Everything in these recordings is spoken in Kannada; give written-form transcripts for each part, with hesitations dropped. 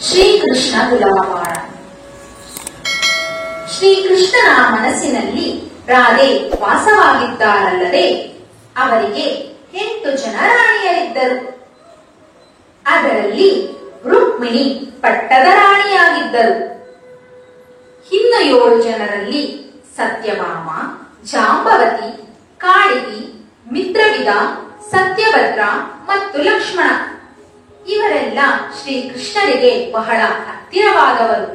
ಶ್ರೀಕೃಷ್ಣ ತುಲಾಭಾರ. ಶ್ರೀಕೃಷ್ಣನ ಮನಸ್ಸಿನಲ್ಲಿ ರಾಧೆ ವಾಸವಾಗಿದ್ದಾರಲ್ಲದೆ ಅವರಿಗೆ 8 ಜನ ರಾಣಿಯರಿದ್ದರು. ಅದರಲ್ಲಿ ರುಕ್ಮಿಣಿ ಪಟ್ಟದ ರಾಣಿಯಾಗಿದ್ದರು. ಇನ್ನು 7 ಜನರಲ್ಲಿ ಸತ್ಯಭಾಮ, ಜಾಂಬವತಿ, ಕಾಳಿಗಿ, ಮಿತ್ರವಿದ, ಸತ್ಯಭದ್ರ ಮತ್ತು ಲಕ್ಷ್ಮಣ ಇವರೆಲ್ಲ ಶ್ರೀಕೃಷ್ಣರಿಗೆ ಬಹಳ ಹತ್ತಿರವಾದವರು.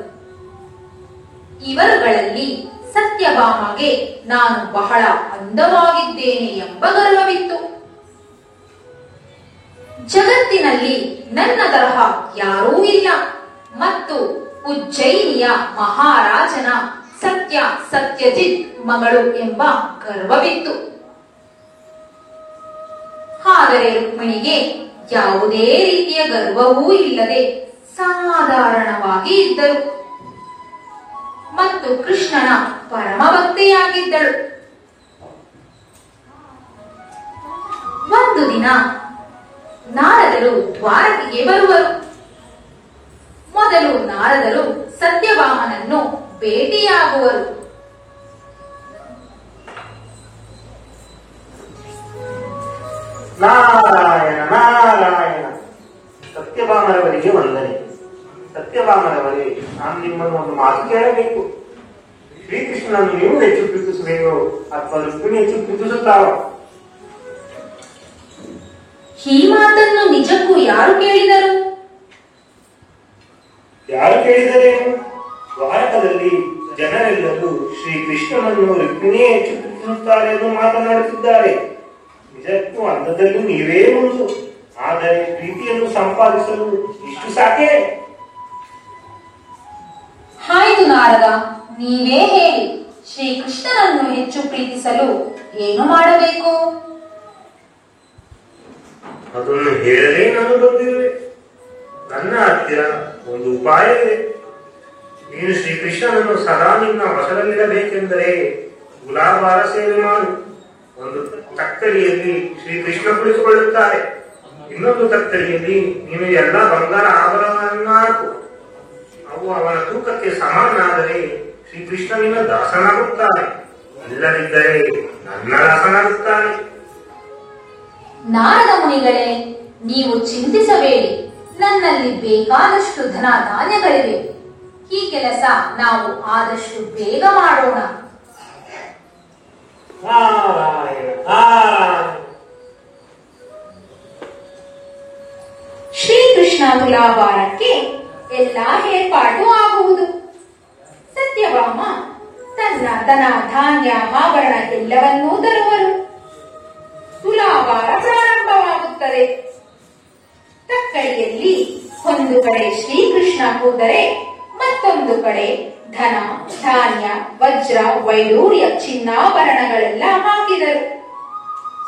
ಇವರುಗಳಲ್ಲಿ ಸತ್ಯಭಾಮಗೆ ನಾನು ಬಹಳ ಅಂದವಾಗಿದ್ದೇನೆ ಎಂಬ ಗರ್ವವಿತ್ತು. ಜಗತ್ತಿನಲ್ಲಿ ನನ್ನ ತರಹ ಯಾರೂ ಇಲ್ಲ ಮತ್ತು ಉಜ್ಜಯಿನಿಯ ಮಹಾರಾಜನ ಸತ್ಯಜಿತ್ ಮಗಳು ಎಂಬ ಗರ್ವವಿತ್ತು. ಆದರೆ ರುಕ್ಮಿಣಿಗೆ ಯಾವುದೇ ರೀತಿಯ ಗರ್ವವೂ ಇಲ್ಲದೆ ಸಾಧಾರಣವಾಗಿ ಇದ್ದರು ಮತ್ತು ಕೃಷ್ಣನ ಪರಮ ಭಕ್ತೆಯಾಗಿದ್ದಳು. ಒಂದು ದಿನ ನಾರದರು ದ್ವಾರಕೆಗೆ ಬರುವರು. ಮೊದಲು ನಾರದರು ಸತ್ಯಭಾಮನನ್ನು ಭೇಟಿಯಾಗುವರು. ನಾರಾಯಣ ನಾರಾಯಣ. ಸತ್ಯಭಾಮರವರಿಗೆ ವಂದನೆ. ಸತ್ಯಭಾಮರವರೇ, ನಾನು ನಿಮ್ಮನ್ನು ಒಂದು ಮಾತು ಕೇಳಬೇಕು. ಶ್ರೀಕೃಷ್ಣನನ್ನು ನೀವು ಹೆಚ್ಚು ಪ್ರೀತಿಸುವೆಯೋ ಅಥವಾ ರುಕ್ಮಿಣಿ ಹೆಚ್ಚು ಪ್ರೀತಿಸುತ್ತಾರೋ? ಈ ಮಾತನ್ನು ನಿಜಕ್ಕೂ ಯಾರು ಕೇಳಿದರು? ಯಾರು ಕೇಳಿದರೇನು? ದ್ವಾರಕದಲ್ಲಿ ಜನರೆಲ್ಲರೂ ಶ್ರೀಕೃಷ್ಣನನ್ನು ರುಕ್ಮಿಣಿಯೇ ಹೆಚ್ಚು ಪ್ರೀತಿಸುತ್ತಾರೆ ಎಂದು ಮಾತನಾಡುತ್ತಿದ್ದಾರೆ. ನಿಜಕ್ಕೂ ಅಂಥದ್ದಲ್ಲಿ ನೀವೇ ಮುಂದು. ಆದರೆ ಪ್ರೀತಿಯನ್ನು ಸಂಪಾದಿಸಲು ಇಷ್ಟು ಸಾಕೆ? ಆಯ್ತು ನಾರದ, ನೀವೇ ಹೇಳಿ, ಶ್ರೀಕೃಷ್ಣನನ್ನು ಹೆಚ್ಚು ಪ್ರೀತಿಸಲು ಏನು ಮಾಡಬೇಕು? ಅದನ್ನು ಹೇಳಲೇ ನಾನು ಬಂದಿರುವೆ. ನನ್ನ ಹತ್ತಿರ ಒಂದು ಉಪಾಯವಿದೆ. ನೀನು ಶ್ರೀಕೃಷ್ಣನನ್ನು ಸದಾ ನಿನ್ನ ವಶದಲ್ಲಿಡಬೇಕೆಂದರೆ ತುಲಾಭಾರ ಸೇವೆ ಮಾಡು. ಒಂದು ತಕ್ಕಡಿಯಲ್ಲಿ ಶ್ರೀಕೃಷ್ಣ ಕುಳಿತುಕೊಳ್ಳುತ್ತಾರೆ. ಇನ್ನೊಂದು ತಕ್ಕಡಿಯಲ್ಲಿ ನೀನು ಎಲ್ಲ ಬಂಗಾರ ಆಭರಣಗಳನ್ನು ಹಾಕು. ಅವು ಅವನ ತೂಕಕ್ಕೆ ಸಮಾನಾದರೆ ಶ್ರೀಕೃಷ್ಣ ನಿನ್ನ ದಾಸನಾಗುತ್ತಾನೆ, ಇಲ್ಲದಿದ್ದರೆ ನನ್ನ ದಾಸನಾಗುತ್ತಾನೆ. ನಾರದ ಮುನಿಗಳೇ, ನೀವು ಚಿಂತಿಸಬೇಡಿ. ನನ್ನಲ್ಲಿ ಬೇಕಾದಷ್ಟು ಧನ ಧಾನ್ಯಗಳಿವೆ. ಈ ಕೆಲಸ ನಾವು ಆದಷ್ಟು ಬೇಗ ಮಾಡೋಣ. ಶ್ರೀಕೃಷ್ಣ ತುಲಾಭಾರಕ್ಕೆ ಎಲ್ಲಾ ಏರ್ಪಾಟು ಆಗುವುದು. ಸತ್ಯಭಾಮ ತನ್ನ ಧನ ಧಾನ್ಯ ಆಭರಣ ಎಲ್ಲವನ್ನೂ ತರುವರು. ತುಲಾಭಾರ ಪ್ರಾರಂಭವಾಗುತ್ತದೆ. ತಕ್ಕಡಿಯಲ್ಲಿ ಒಂದು ಕಡೆ ಶ್ರೀಕೃಷ್ಣ ಕೂದರೆ ಮತ್ತೊಂದು ಕಡೆ ಧನ ಧಾನ್ಯ ವಜ್ರ ವೈಡೂರ್ಯ ಚಿನ್ನಾಭರಣಗಳೆಲ್ಲ ಹಾಕಿದರು.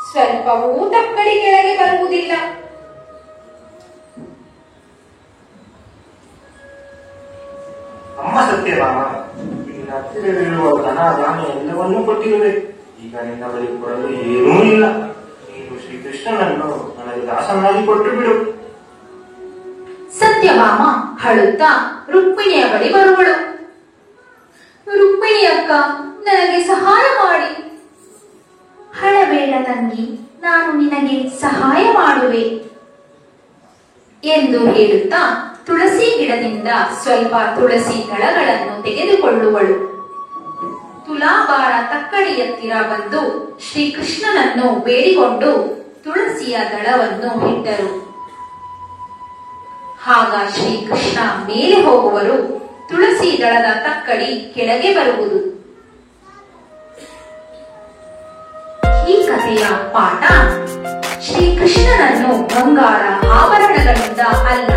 ಸ್ವಲ್ಪವೂ ತಕ್ಕಡಿ ಕೆಳಗೆ ಬರುವುದಿಲ್ಲ. ಅಮ್ಮ ಸತ್ಯಭಾಮ, ನಿನ್ನ ಹತ್ತಿರವಿರುವ ಧನ ಧಾನ್ಯ ಎಲ್ಲವನ್ನೂ ಕೊಟ್ಟಿರುವೆ. ಈಗ ನಿನ್ನ ಬಳಿ ಕೊಡಲು ಏನೂ ಇಲ್ಲ. ನೀನು ಶ್ರೀಕೃಷ್ಣನನ್ನು ನನಗೆ ದಾಸನಾಗಿ ಕೊಟ್ಟು ಬಿಡು. ಸತ್ಯಭಾಮ ಅಳುತ್ತಾ ರುಕ್ಮಿಣಿಯ ಬಳಿ ಬರುವಳು. ರುಕ್ಮಿಣಿ ಅಕ್ಕ, ನನಗೆ ಸಹಾಯ ಮಾಡಿ. ಅಳಬೇಡ ತಂಗಿ, ನಾನು ನಿನಗೆ ಸಹಾಯ ಮಾಡುವೆ ಎಂದು ಹೇಳುತ್ತಾ ತುಳಸಿ ಗಿಡದಿಂದ ಸ್ವಲ್ಪ ತುಳಸಿ ದಳಗಳನ್ನು ತೆಗೆದುಕೊಳ್ಳುವಳು. ತುಲಾಭಾರ ತಕ್ಕಡಿ ಹತ್ತಿರ ಬಂದು ಶ್ರೀಕೃಷ್ಣನನ್ನು ಬೇಡಿಕೊಂಡು ತುಳಸಿಯ ದಳವನ್ನು ಇಟ್ಟರು. ಆಗ ಶ್ರೀಕೃಷ್ಣ ಮೇಲೆ ಹೋಗುವರು. ತುಳಸಿ ದಳದ ತಕ್ಕಡಿ ಕೆಳಗೆ ಬರುವುದು. ಈ ಕಥೆಯ ಪಾಠ, ಶ್ರೀಕೃಷ್ಣನನ್ನು ಬಂಗಾರ ಆಭರಣಗಳಿಂದ ಅಲ್ಲ,